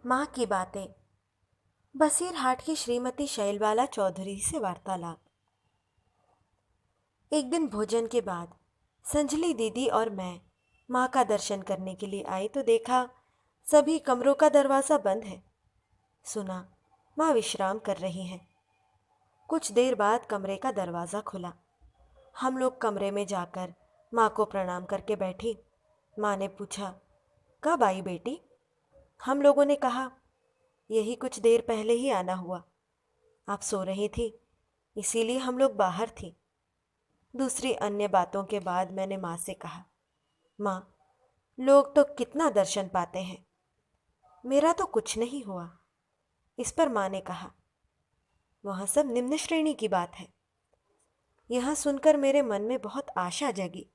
माँ की बातें। बसीरहाट की श्रीमती शैलबाला चौधरी से वार्तालाप। एक दिन भोजन के बाद संजली दीदी और मैं माँ का दर्शन करने के लिए आई तो देखा सभी कमरों का दरवाज़ा बंद है। सुना माँ विश्राम कर रही हैं। कुछ देर बाद कमरे का दरवाज़ा खुला। हम लोग कमरे में जाकर माँ को प्रणाम करके बैठी। माँ ने पूछा, कब आई बेटी? हम लोगों ने कहा, यही कुछ देर पहले ही आना हुआ। आप सो रही थी, इसीलिए हम लोग बाहर थी। दूसरी अन्य बातों के बाद मैंने माँ से कहा, माँ, लोग तो कितना दर्शन पाते हैं, मेरा तो कुछ नहीं हुआ। इस पर माँ ने कहा, वह सब निम्न श्रेणी की बात है। यह सुनकर मेरे मन में बहुत आशा जगी।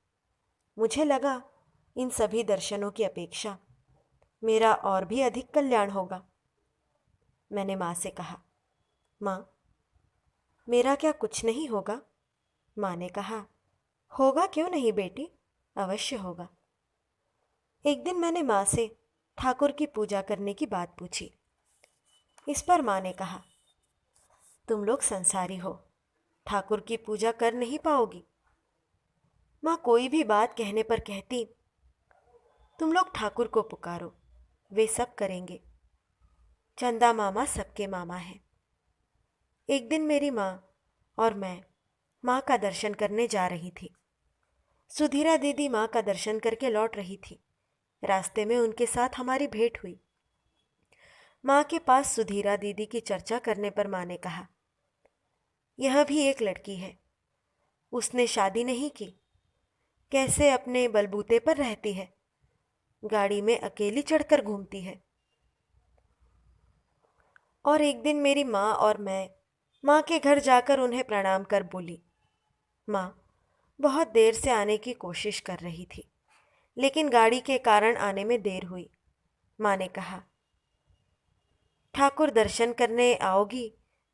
मुझे लगा इन सभी दर्शनों की अपेक्षा मेरा और भी अधिक कल्याण होगा। मैंने माँ से कहा, माँ, मेरा क्या कुछ नहीं होगा? माँ ने कहा, होगा क्यों नहीं बेटी, अवश्य होगा। एक दिन मैंने माँ से ठाकुर की पूजा करने की बात पूछी। इस पर माँ ने कहा, तुम लोग संसारी हो, ठाकुर की पूजा कर नहीं पाओगी। माँ कोई भी बात कहने पर कहती, तुम लोग ठाकुर को पुकारो, वे सब करेंगे। चंदा मामा सबके मामा हैं। एक दिन मेरी माँ और मैं माँ का दर्शन करने जा रही थी। सुधीरा दीदी माँ का दर्शन करके लौट रही थी। रास्ते में उनके साथ हमारी भेंट हुई। माँ के पास सुधीरा दीदी की चर्चा करने पर माँ ने कहा, यह भी एक लड़की है, उसने शादी नहीं की, कैसे अपने बलबूते पर रहती है, गाड़ी में अकेली चढ़कर घूमती है। और एक दिन मेरी माँ और मैं माँ के घर जाकर उन्हें प्रणाम कर बोली, माँ, बहुत देर से आने की कोशिश कर रही थी, लेकिन गाड़ी के कारण आने में देर हुई। माँ ने कहा, ठाकुर दर्शन करने आओगी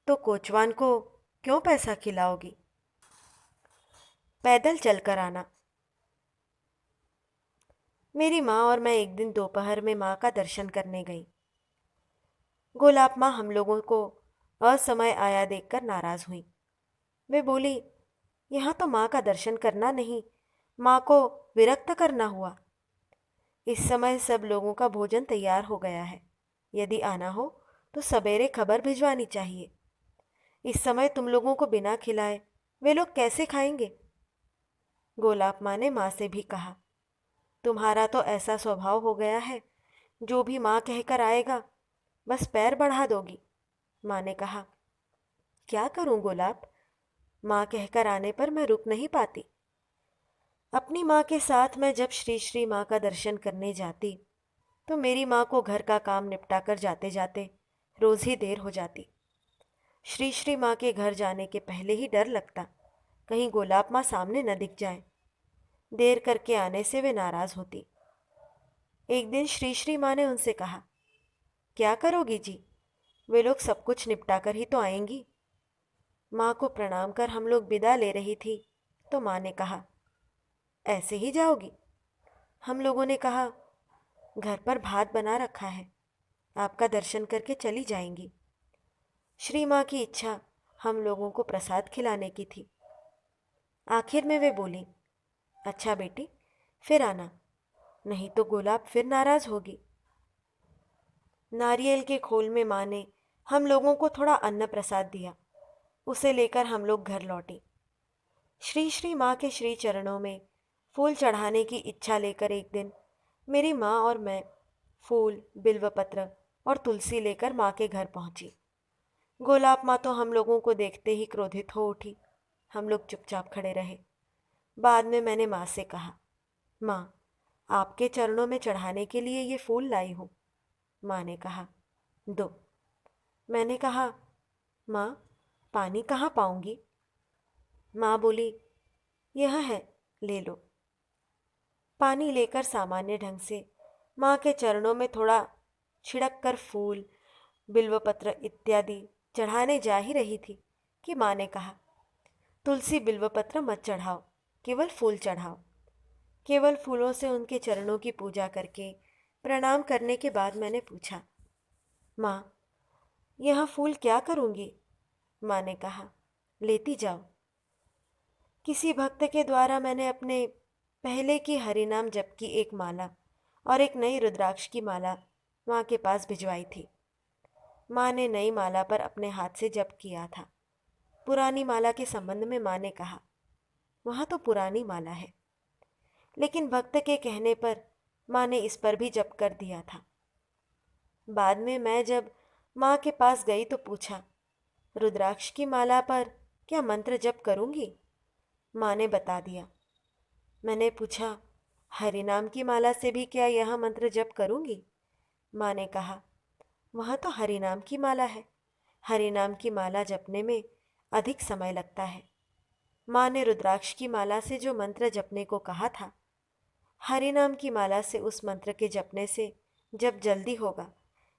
तो कोचवान को क्यों पैसा खिलाओगी, पैदल चलकर आना। मेरी माँ और मैं एक दिन दोपहर में माँ का दर्शन करने गई। गोलाब माँ हम लोगों को असमय आया देखकर नाराज हुई। वे बोली, यहाँ तो माँ का दर्शन करना नहीं, माँ को विरक्त करना हुआ। इस समय सब लोगों का भोजन तैयार हो गया है, यदि आना हो तो सवेरे खबर भिजवानी चाहिए। इस समय तुम लोगों को बिना खिलाए वे लोग कैसे खाएंगे? गोलाब माँ ने माँ से भी कहा, तुम्हारा तो ऐसा स्वभाव हो गया है, जो भी माँ कहकर आएगा बस पैर बढ़ा दोगी। माँ ने कहा, क्या करूँ गोलाब, माँ कहकर आने पर मैं रुक नहीं पाती। अपनी माँ के साथ मैं जब श्री श्री माँ का दर्शन करने जाती तो मेरी माँ को घर का काम निपटा कर जाते जाते रोज़ ही देर हो जाती। श्री श्री माँ के घर जाने के पहले ही डर लगता, कहीं गोलाब माँ सामने न दिख जाए। देर करके आने से वे नाराज़ होती। एक दिन श्री श्री माँ ने उनसे कहा, क्या करोगी जी, वे लोग सब कुछ निपटा कर ही तो आएंगी। माँ को प्रणाम कर हम लोग विदा ले रही थी तो माँ ने कहा, ऐसे ही जाओगी? हम लोगों ने कहा, घर पर भात बना रखा है, आपका दर्शन करके चली जाएंगी। श्री माँ की इच्छा हम लोगों को प्रसाद खिलाने की थी। आखिर में वे बोली, अच्छा बेटी, फिर आना, नहीं तो गुलाब फिर नाराज होगी। नारियल के खोल में माँ ने हम लोगों को थोड़ा अन्न प्रसाद दिया। उसे लेकर हम लोग घर लौटे। श्री श्री माँ के श्री चरणों में फूल चढ़ाने की इच्छा लेकर एक दिन मेरी माँ और मैं फूल, बिल्वपत्र और तुलसी लेकर माँ के घर पहुँची। गोलाब माँ तो हम लोगों को देखते ही क्रोधित हो उठी। हम लोग चुपचाप खड़े रहे। बाद में मैंने माँ से कहा, माँ, आपके चरणों में चढ़ाने के लिए ये फूल लाई हूँ। माँ ने कहा, दो। मैंने कहा, माँ, पानी कहाँ पाऊंगी? माँ बोली, यह है, ले लो। पानी लेकर सामान्य ढंग से माँ के चरणों में थोड़ा छिड़क कर फूल, बिल्वपत्र इत्यादि चढ़ाने जा ही रही थी कि माँ ने कहा, तुलसी बिल्वपत्र मत चढ़ाओ, केवल फूल चढ़ाओ। केवल फूलों से उनके चरणों की पूजा करके प्रणाम करने के बाद मैंने पूछा, माँ, यह फूल क्या करूँगी? माँ ने कहा, लेती जाओ। किसी भक्त के द्वारा मैंने अपने पहले की हरिनाम जप की एक माला और एक नई रुद्राक्ष की माला माँ के पास भिजवाई थी। माँ ने नई माला पर अपने हाथ से जप किया था। पुरानी माला के संबंध में माँ ने कहा, वह तो पुरानी माला है। लेकिन भक्त के कहने पर माँ ने इस पर भी जप कर दिया था। बाद में मैं जब माँ के पास गई तो पूछा, रुद्राक्ष की माला पर क्या मंत्र जप करूँगी? माँ ने बता दिया। मैंने पूछा, हरिनाम की माला से भी क्या यह मंत्र जप करूँगी? माँ ने कहा, वह तो हरिनाम की माला है। हरिनाम की माला जपने में अधिक समय लगता है। माँ ने रुद्राक्ष की माला से जो मंत्र जपने को कहा था, हरिनाम की माला से उस मंत्र के जपने से जब जल्दी होगा,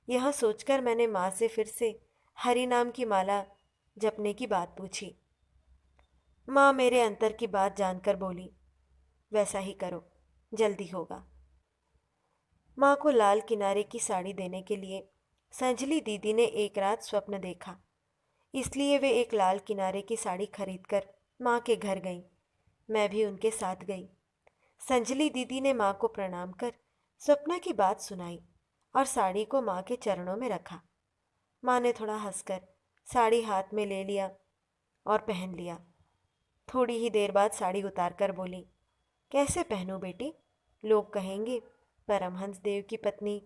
यह सोचकर मैंने माँ से फिर से हरिनाम की माला जपने की बात पूछी। माँ मेरे अंतर की बात जानकर बोली, वैसा ही करो, जल्दी होगा। माँ को लाल किनारे की साड़ी देने के लिए संजली दीदी ने एक रात स्वप्न देखा, इसलिए वे एक लाल किनारे की साड़ी खरीदकर माँ के घर गईं। मैं भी उनके साथ गई। संजली दीदी ने माँ को प्रणाम कर स्वप्न की बात सुनाई और साड़ी को माँ के चरणों में रखा। माँ ने थोड़ा हंसकर साड़ी हाथ में ले लिया और पहन लिया। थोड़ी ही देर बाद साड़ी उतार कर बोली, कैसे पहनूं बेटी? लोग कहेंगे परमहंस देव की पत्नी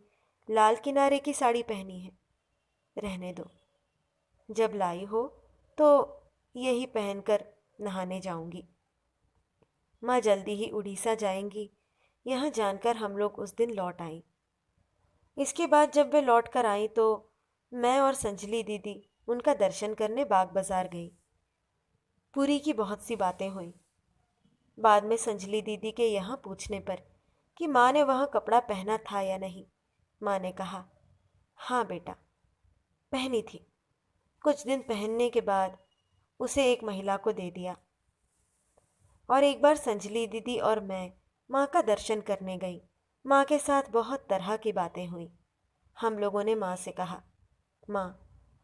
लाल किनारे की साड़ी पहनी है। रहने दो, जब लाई हो तो यही पहनकर नहाने जाऊंगी। माँ जल्दी ही उड़ीसा जाएंगी, यह जानकर हम लोग उस दिन लौट आईं। इसके बाद जब वे लौट कर आईं तो मैं और संजली दीदी उनका दर्शन करने बाग बाजार गई। पूरी की बहुत सी बातें हुई। बाद में संजली दीदी के यहाँ पूछने पर कि माँ ने वह कपड़ा पहना था या नहीं, माँ ने कहा, हाँ बेटा, पहनी थी। कुछ दिन पहनने के बाद उसे एक महिला को दे दिया। और एक बार संजली दीदी और मैं माँ का दर्शन करने गई। माँ के साथ बहुत तरह की बातें हुई। हम लोगों ने माँ से कहा, माँ,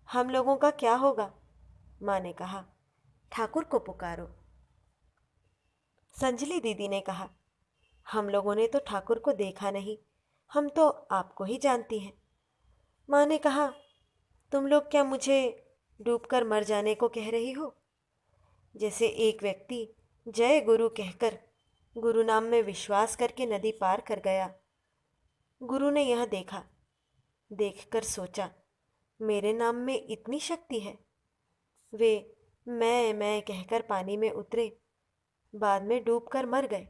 हम लोगों का क्या होगा? माँ ने कहा, ठाकुर को पुकारो। संजली दीदी ने कहा, हम लोगों ने तो ठाकुर को देखा नहीं, हम तो आपको ही जानती हैं। माँ ने कहा, तुम लोग क्या मुझे डूबकर मर जाने को कह रही हो? जैसे एक व्यक्ति जय गुरु कहकर गुरु नाम में विश्वास करके नदी पार कर गया। गुरु ने यह देखा, देखकर सोचा, मेरे नाम में इतनी शक्ति है। वे मैं कहकर पानी में उतरे, बाद में डूबकर मर गए।